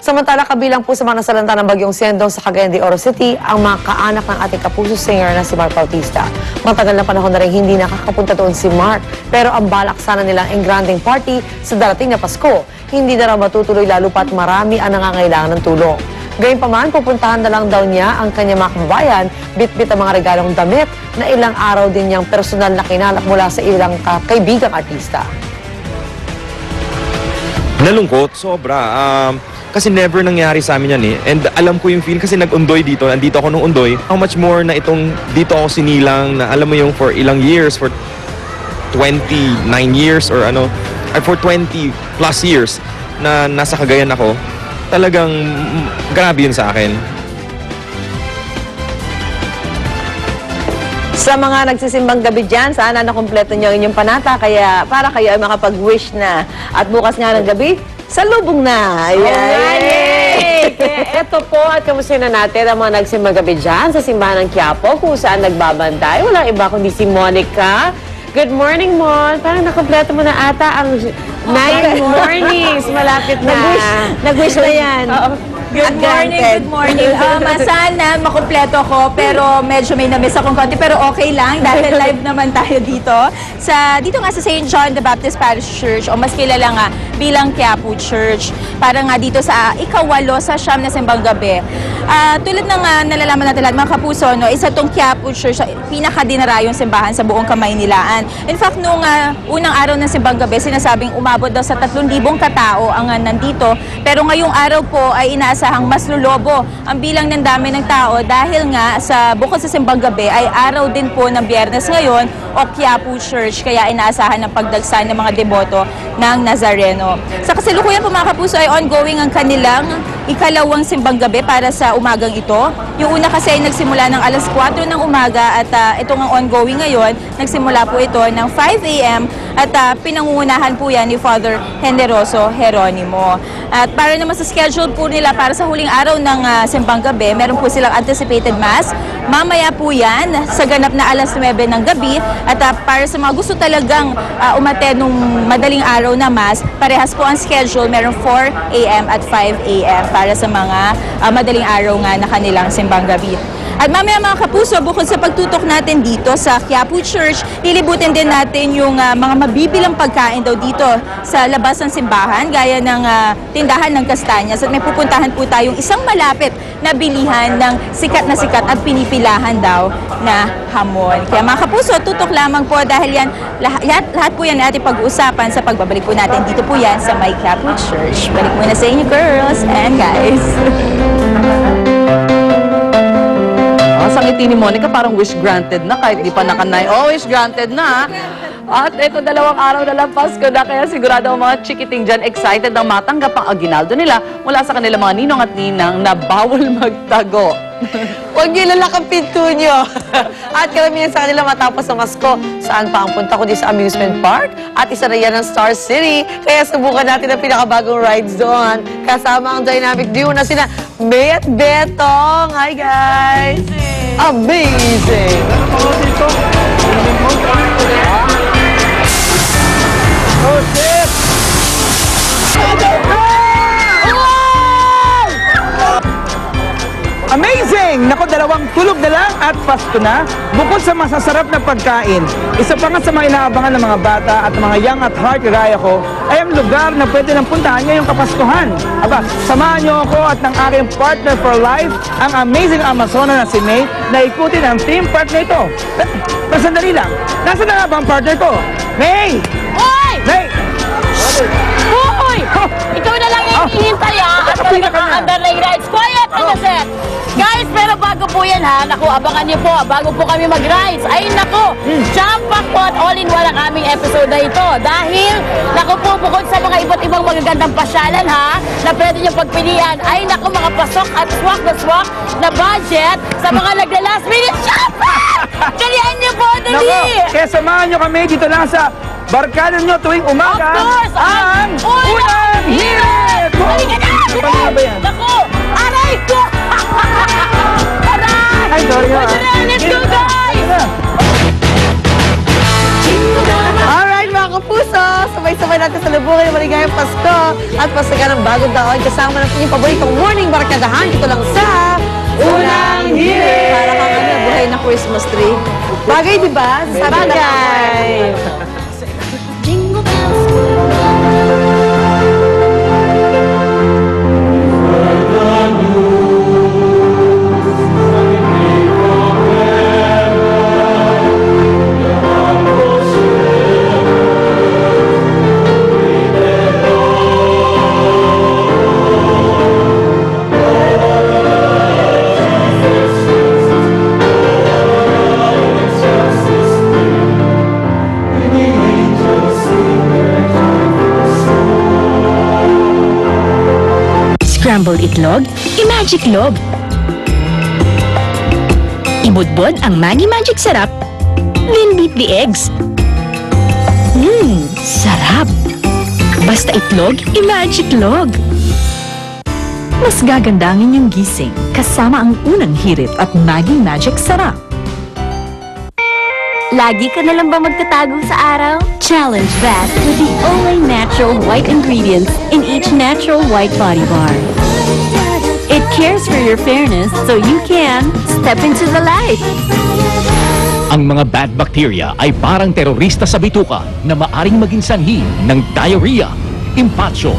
Samantala, kabilang po sa mga nasalanta ng Bagyong Siendong sa Cagayan de Oro City, ang mga kaanak ng ating kapuso singer na si Mark Bautista. Matagal na panahon na rin hindi nakakapunta doon si Mark, pero ang balak sana nilang engranding party sa darating na Pasko. Hindi na raw matutuloy lalo pat marami ang nangangailangan ng tulong. Gayunpaman, pupuntahan na lang daw niya ang kanyang mga kababayan, bit-bit ang mga regalong damit na ilang araw din niyang personal na kinalap mula sa ilang kaibigang artista. Nalungkot, sobra. Kasi never nangyari sa amin yan eh. And alam ko yung feel kasi nag-undoy dito. Nandito ako nung undoy. How much more na itong dito ako sinilang na alam mo yung for ilang years, for 29 years or ano, or for 20 plus years na nasa Cagayan ako. Talagang grabe yun sa akin. Sa mga nagsisimbang gabi dyan, sana nakumpleto niyo ang inyong panata kaya para kayo ay makapag-wish na. At bukas nga ng gabi, salubong na. Yay! Kaya eto po at kamusta na natin ang mga nagsimbang gabi dyan sa simbahan ng Quiapo kung saan nagbabantay. Walang iba kundi si Monica. Good morning, Mon. Parang nakompleto mo na ata ang 9 mornings. Malapit na. Nag-wish na yan. Good morning. Sana makumpleto ko pero medyo may na-miss akong konti pero okay lang dahil live naman tayo dito. Dito nga sa St. John the Baptist Parish Church o mas kilala nga bilang Quiapo Church. Para nga dito sa ikawalo sa siyam na simbang gabi. Tulad ng nalalaman natin lahat mga kapuso, no, isa tong Quiapo Church, pinakadinarayong simbahan sa buong Kamaynilaan. In fact, nung unang araw ng simbang gabi, sinasabing umabot daw sa 3,000 katao ang nandito. Pero ngayong araw po ay inaasahang mas lulobo ang bilang ng dami ng tao dahil nga sa bukod sa simbang gabi ay araw din po ng Biyernes ngayon o Quiapo Church. Kaya inaasahan ng pagdagsa ng mga deboto ng Nazareno. Sa kasalukuyan po mga kapuso ay ongoing ang kanilang ikalawang simbang gabi para sa umagang ito. Yung una kasi ay nagsimula ng alas 4 ng umaga at ito ang ongoing ngayon. Nagsimula po ito ng 5 a.m. at pinangungunahan po yan ni Father Generoso Jeronimo. At para naman sa schedule po nila para sa huling araw ng simbang gabi, meron po silang anticipated mass. Mamaya po yan sa ganap na alas 9 ng gabi at para sa mga gusto talagang umattend nung madaling araw na mass, parehas po ang schedule. Meron 4 a.m. at 5 a.m. para sa mga madaling araw nga na kanilang simbang gabi. At mamaya mga kapuso, bukod sa pagtutok natin dito sa Quiapo Church, lilibutin din natin yung mga mabibilang pagkain daw dito sa labas ng simbahan, gaya ng tindahan ng Kastanyas. At may pupuntahan po tayong isang malapit na bilihan ng sikat at pinipilahan daw na hamon. Kaya mga kapuso, tutok lamang po dahil yan, lahat po yan ating pag-uusapan sa pagbabalik po natin. Dito po yan sa My Quiapo Church. Balik muna sa inyo girls and guys. Ang ngiti ni Monica parang wish granted na kahit di pa nakanay. Oh, wish granted na. At ito 2 araw na lang Pasko na kaya sigurado ang mga chikiting dyan excited ang matanggap ang aginaldo nila mula sa kanilang mga ninong at ninang na bawal magtago. Huwag niyo lalak ang pinto niyo. At karamihan sa kanila matapos ang Pasko, saan pa ang punta kundi sa amusement park? At isa na yan ang Star City. Kaya subukan natin ang pinakabagong rides doon. Kasama ang dynamic duo na sina May at Betong. Hi guys! Amazing! Oh, shit! Amazing! Naku, 2 tulog na lang at Pasko na. Bukod sa masasarap na pagkain, isa pa nga sa mga inaabangan ng mga bata at mga young at heart kagaya ko, ay ang lugar na pwede nang puntahan ngayong Kapaskuhan. Aba, samahan niyo ako at ng aking partner for life, ang amazing Amazona na si May, na ikutin ang theme park na ito. Pero sandali lang, nasa na nga ba ang partner ko? May! Hoy! May! Hoy! Ikaw na lang yung hihintay ha at talaga ka-underlay rides. Quiet on the set! Guys, pero bago po yan ha, naku, abangan niyo po, bago po kami mag-rides. Ay naku, jump-pack po at all-in-one ang aming episode na ito. Dahil, naku po, bukod sa mga iba't ibang magagandang pasyalan ha, na pwede niyong pagpilian, ay naku, mga pasok at swak na budget sa mga nagla-last minute jump-pack! Kalihan niyo po, dali! Naku, kaya samahan niyo kami dito lang sa barkada niyo tuwing umaga. Of course! Ang Unang Hirit! Halika na! Ano ba yan? Naku! Aray ko! Aray! Ay, sorry nga. Let's go, guys! Alright mga kapuso, sabay-sabay natin Salubungin ng maligayang Pasko at pasagan ng bagong taon kasama ng inyong paboritong morning barkadahan. Ito lang sa Unang Hirit! Para kang ano, buhay na Christmas tree. Bagay, di ba? Bagay! Scrambled itlog, i-magic lob. Ibudbod ang Maggi Magic Sarap, then beat the eggs. Sarap! Basta itlog, i-magic log. Mas gaganda ang inyong gising kasama ang Unang Hirit at Maggi Magic Sarap. Lagi ka na lang ba magtatago sa araw? Challenge that with the only natural white ingredients in each natural white body bar. It cares for your fairness so you can step into the light. Ang mga bad bacteria ay parang terorista sa bituka na maaring maging sanhi ng diarrhea, impatso,